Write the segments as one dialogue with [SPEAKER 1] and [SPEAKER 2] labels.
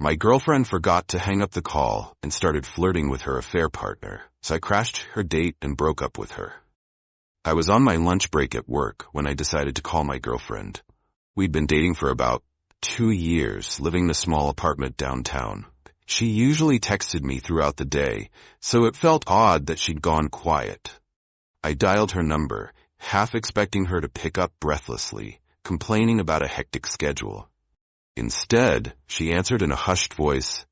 [SPEAKER 1] My girlfriend forgot to hang up the call and started flirting with her affair partner, so I crashed her date and broke up with her. I was on my lunch break at work when I decided to call my girlfriend. We'd been dating for about 2 years, living in a small apartment downtown. She usually texted me throughout the day, so it felt odd that she'd gone quiet. I dialed her number, half expecting her to pick up breathlessly, complaining about a hectic schedule. Instead, she answered in a hushed voice,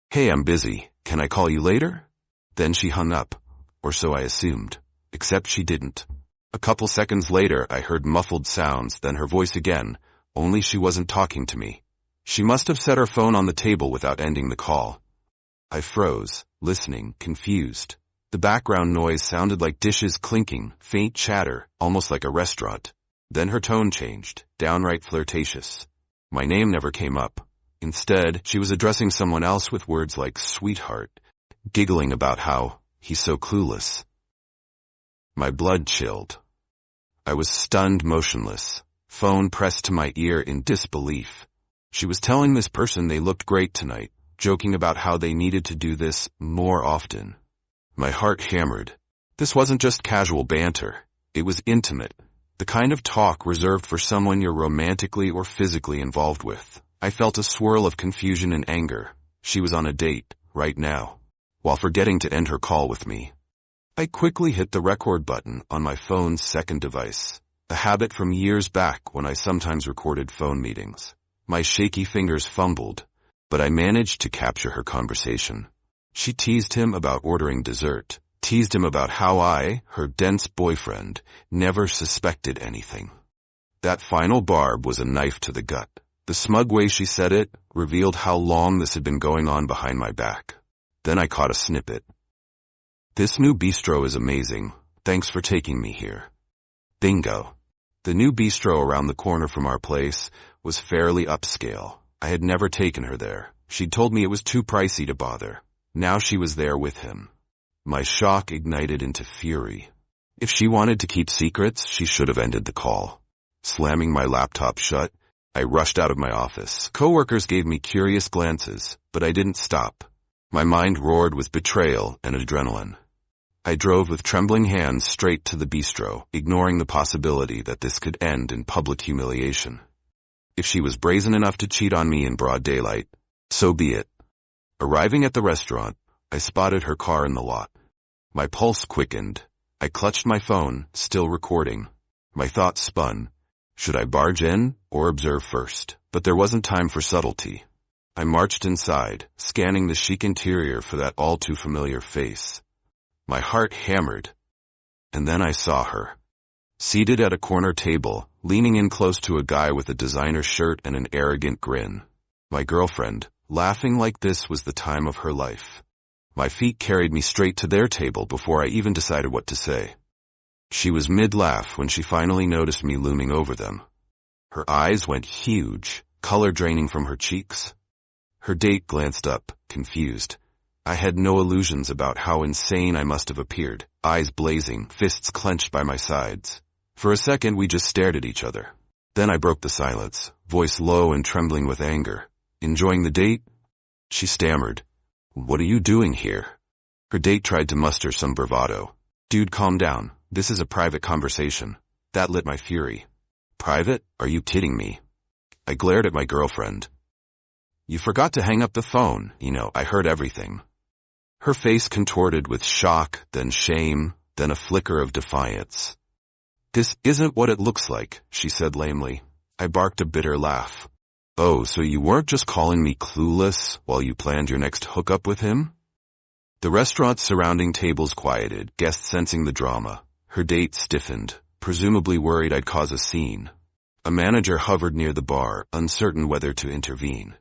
[SPEAKER 1] "Hey, I'm busy. Can I call you later?" Then she hung up, or so I assumed, except she didn't. A couple seconds later, I heard muffled sounds, then her voice again, only she wasn't talking to me. She must have set her phone on the table without ending the call. I froze, listening, confused. The background noise sounded like dishes clinking, faint chatter, almost like a restaurant. Then her tone changed, downright flirtatious. My name never came up. Instead, she was addressing someone else with words like sweetheart, giggling about how he's so clueless. My blood chilled. I was stunned motionless, phone pressed to my ear in disbelief. She was telling this person they looked great tonight, joking about how they needed to do this more often. My heart hammered. This wasn't just casual banter. It was intimate. The kind of talk reserved for someone you're romantically or physically involved with. I felt a swirl of confusion and anger. She was on a date, right now, while forgetting to end her call with me. I quickly hit the record button on my phone's second device, a habit from years back when I sometimes recorded phone meetings. My shaky fingers fumbled, but I managed to capture her conversation. She teased him about ordering dessert. Teased him about how I, her dense boyfriend, never suspected anything. That final barb was a knife to the gut. The smug way she said it revealed how long this had been going on behind my back. Then I caught a snippet. "This new bistro is amazing. Thanks for taking me here." Bingo. The new bistro around the corner from our place was fairly upscale. I had never taken her there. She'd told me it was too pricey to bother. Now she was there with him. My shock ignited into fury. If she wanted to keep secrets, she should have ended the call. Slamming my laptop shut, I rushed out of my office. Coworkers gave me curious glances, but I didn't stop. My mind roared with betrayal and adrenaline. I drove with trembling hands straight to the bistro, ignoring the possibility that this could end in public humiliation. If she was brazen enough to cheat on me in broad daylight, so be it. Arriving at the restaurant, I spotted her car in the lot. My pulse quickened. I clutched my phone, still recording. My thoughts spun. Should I barge in or observe first? But there wasn't time for subtlety. I marched inside, scanning the chic interior for that all-too-familiar face. My heart hammered. And then I saw her. Seated at a corner table, leaning in close to a guy with a designer shirt and an arrogant grin. My girlfriend, laughing like this was the time of her life. My feet carried me straight to their table before I even decided what to say. She was mid-laugh when she finally noticed me looming over them. Her eyes went huge, color draining from her cheeks. Her date glanced up, confused. I had no illusions about how insane I must have appeared, eyes blazing, fists clenched by my sides. For a second, we just stared at each other. Then I broke the silence, voice low and trembling with anger. "Enjoying the date?" She stammered. "What are you doing here?" Her date tried to muster some bravado. "Dude, calm down. This is a private conversation." That lit my fury. "Private? Are you kidding me?" I glared at my girlfriend. "You forgot to hang up the phone. I heard everything." Her face contorted with shock, then shame, then a flicker of defiance. "This isn't what it looks like," she said lamely. I barked a bitter laugh. "Oh, so you weren't just calling me clueless while you planned your next hookup with him?" The restaurant's surrounding tables quieted, guests sensing the drama. Her date stiffened, presumably worried I'd cause a scene. A manager hovered near the bar, uncertain whether to intervene.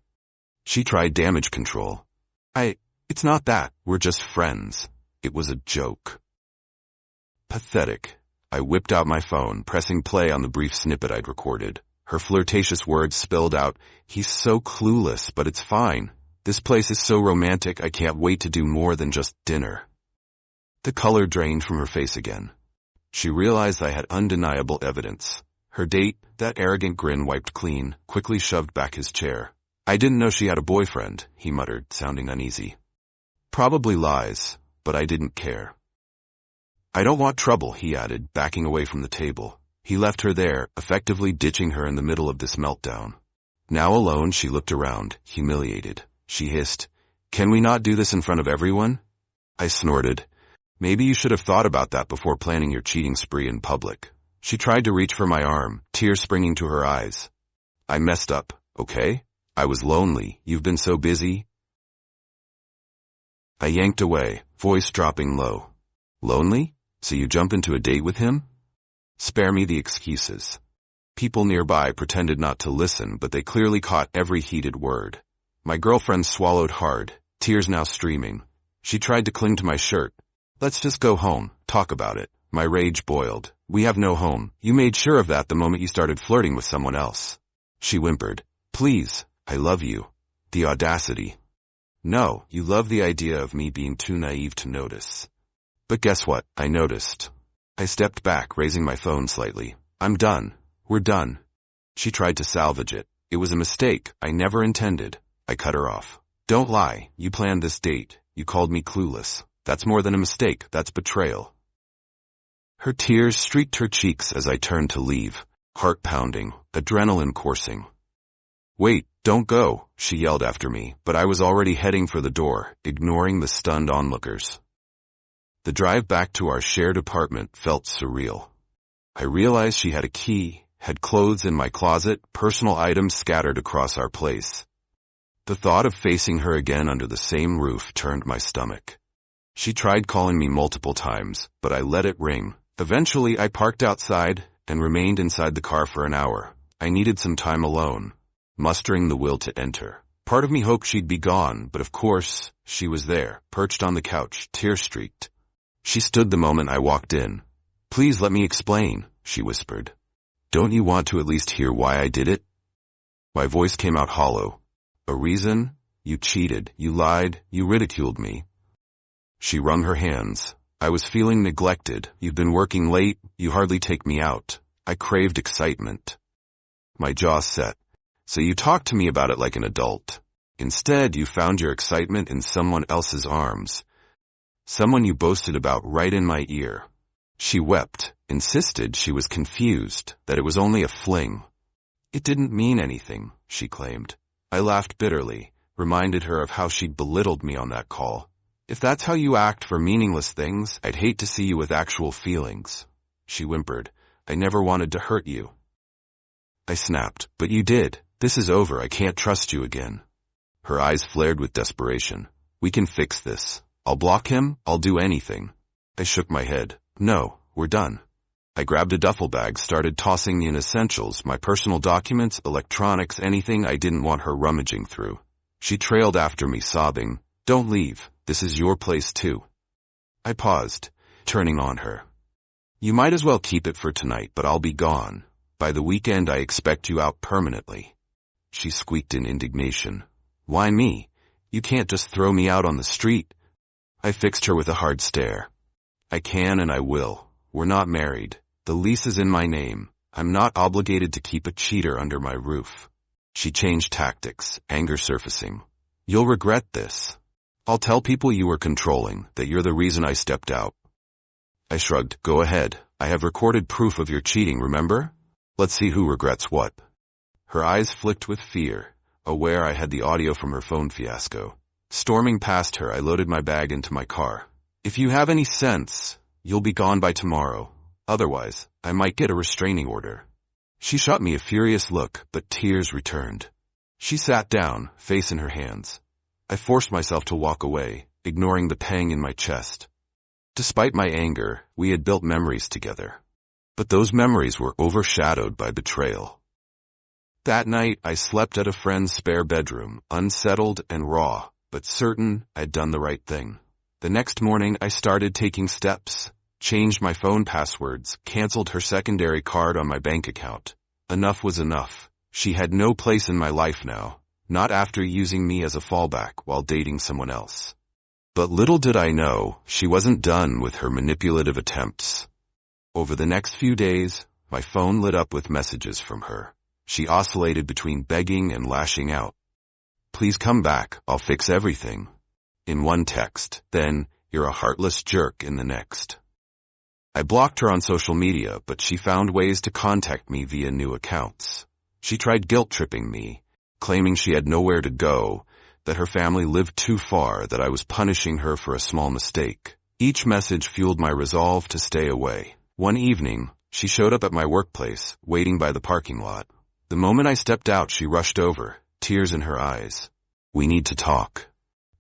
[SPEAKER 1] She tried damage control. It's not that. We're just friends." It was a joke. Pathetic. I whipped out my phone, pressing play on the brief snippet I'd recorded. Her flirtatious words spilled out, "He's so clueless, but it's fine. This place is so romantic, I can't wait to do more than just dinner." The color drained from her face again. She realized I had undeniable evidence. Her date, that arrogant grin wiped clean, quickly shoved back his chair. I didn't know she had a boyfriend, he muttered, sounding uneasy. Probably lies, but I didn't care. I don't want trouble, he added, backing away from the table. He left her there, effectively ditching her in the middle of this meltdown. Now alone, she looked around, humiliated. She hissed, "Can we not do this in front of everyone?" I snorted. Maybe you should have thought about that before planning your cheating spree in public. She tried to reach for my arm, tears springing to her eyes. I messed up, okay? I was lonely. You've been so busy. I yanked away, voice dropping low. Lonely? So you jump into a date with him? Spare me the excuses. People nearby pretended not to listen, but they clearly caught every heated word. My girlfriend swallowed hard, tears now streaming. She tried to cling to my shirt. Let's just go home, talk about it. My rage boiled. We have no home. You made sure of that the moment you started flirting with someone else. She whimpered. Please, I love you. The audacity. No, you love the idea of me being too naive to notice. But guess what? I noticed. I stepped back, raising my phone slightly. I'm done. We're done. She tried to salvage it. It was a mistake. I never intended. I cut her off. Don't lie. You planned this date. You called me clueless. That's more than a mistake. That's betrayal. Her tears streaked her cheeks as I turned to leave, heart pounding, adrenaline coursing. Wait, don't go, she yelled after me, but I was already heading for the door, ignoring the stunned onlookers. The drive back to our shared apartment felt surreal. I realized she had a key, had clothes in my closet, personal items scattered across our place. The thought of facing her again under the same roof turned my stomach. She tried calling me multiple times, but I let it ring. Eventually, I parked outside and remained inside the car for an hour. I needed some time alone, mustering the will to enter. Part of me hoped she'd be gone, but of course, she was there, perched on the couch, tear-streaked. She stood the moment I walked in. Please let me explain, she whispered. Don't you want to at least hear why I did it? My voice came out hollow. A reason? You cheated, you lied, you ridiculed me. She wrung her hands. I was feeling neglected. You've been working late. You hardly take me out. I craved excitement. My jaw set. So you talked to me about it like an adult. Instead, you found your excitement in someone else's arms. Someone you boasted about right in my ear. She wept, insisted she was confused, that it was only a fling. It didn't mean anything, she claimed. I laughed bitterly, reminded her of how she'd belittled me on that call. If that's how you act for meaningless things, I'd hate to see you with actual feelings. She whimpered. I never wanted to hurt you. I snapped. But you did. This is over. I can't trust you again. Her eyes flared with desperation. We can fix this. I'll block him. I'll do anything. I shook my head. No, we're done. I grabbed a duffel bag, started tossing in essentials, my personal documents, electronics, anything I didn't want her rummaging through. She trailed after me, sobbing. Don't leave. This is your place too. I paused, turning on her. You might as well keep it for tonight, but I'll be gone. By the weekend I expect you out permanently. She squeaked in indignation. Why me? You can't just throw me out on the street. I fixed her with a hard stare. I can and I will. We're not married. The lease is in my name. I'm not obligated to keep a cheater under my roof. She changed tactics, anger surfacing. You'll regret this. I'll tell people you were controlling, that you're the reason I stepped out. I shrugged. Go ahead. I have recorded proof of your cheating, remember? Let's see who regrets what. Her eyes flicked with fear, aware I had the audio from her phone fiasco. Storming past her, I loaded my bag into my car. If you have any sense, you'll be gone by tomorrow. Otherwise, I might get a restraining order. She shot me a furious look, but tears returned. She sat down, face in her hands. I forced myself to walk away, ignoring the pang in my chest. Despite my anger, we had built memories together. But those memories were overshadowed by betrayal. That night, I slept at a friend's spare bedroom, unsettled and raw, but certain I'd done the right thing. The next morning, I started taking steps, changed my phone passwords, canceled her secondary card on my bank account. Enough was enough. She had no place in my life now. Not after using me as a fallback while dating someone else. But little did I know, she wasn't done with her manipulative attempts. Over the next few days, my phone lit up with messages from her. She oscillated between begging and lashing out. Please come back, I'll fix everything. In one text, then, you're a heartless jerk in the next. I blocked her on social media, but she found ways to contact me via new accounts. She tried guilt-tripping me, claiming she had nowhere to go, that her family lived too far, that I was punishing her for a small mistake. Each message fueled my resolve to stay away. One evening, she showed up at my workplace, waiting by the parking lot. The moment I stepped out, she rushed over, tears in her eyes. We need to talk.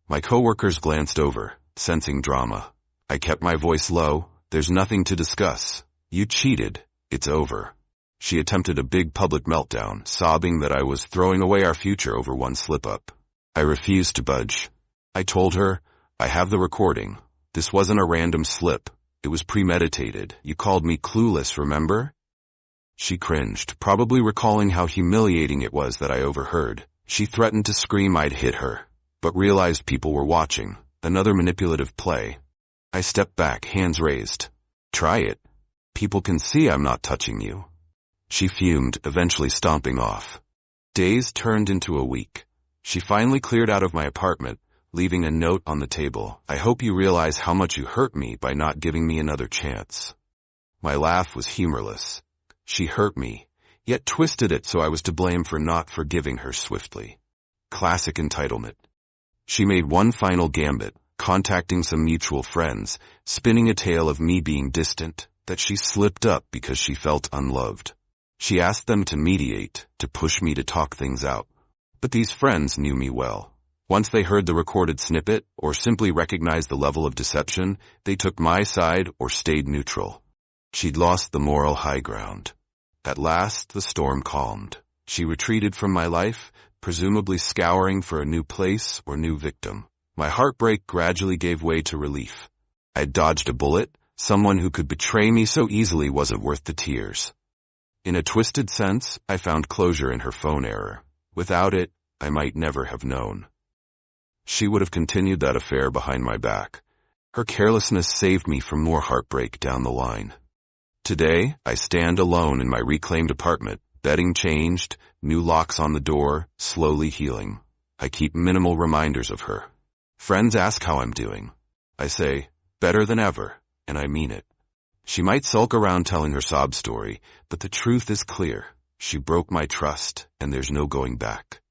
[SPEAKER 1] My coworkers glanced over, sensing drama. I kept my voice low. There's nothing to discuss. You cheated. It's over. She attempted a big public meltdown, sobbing that I was throwing away our future over one slip-up. I refused to budge. I told her, I have the recording. This wasn't a random slip. It was premeditated. You called me clueless, remember? She cringed, probably recalling how humiliating it was that I overheard. She threatened to scream I'd hit her, but realized people were watching. Another manipulative play. I stepped back, hands raised. Try it. People can see I'm not touching you. She fumed, eventually stomping off. Days turned into a week. She finally cleared out of my apartment, leaving a note on the table. I hope you realize how much you hurt me by not giving me another chance. My laugh was humorless. She hurt me, yet twisted it so I was to blame for not forgiving her swiftly. Classic entitlement. She made one final gambit, contacting some mutual friends, spinning a tale of me being distant, that she slipped up because she felt unloved. She asked them to mediate, to push me to talk things out. But these friends knew me well. Once they heard the recorded snippet, or simply recognized the level of deception, they took my side or stayed neutral. She'd lost the moral high ground. At last, the storm calmed. She retreated from my life, presumably scouring for a new place or new victim. My heartbreak gradually gave way to relief. I'd dodged a bullet. Someone who could betray me so easily wasn't worth the tears. In a twisted sense, I found closure in her phone error. Without it, I might never have known. She would have continued that affair behind my back. Her carelessness saved me from more heartbreak down the line. Today, I stand alone in my reclaimed apartment, bedding changed, new locks on the door, slowly healing. I keep minimal reminders of her. Friends ask how I'm doing. I say, better than ever, and I mean it. She might sulk around telling her sob story, but the truth is clear. She broke my trust, and there's no going back.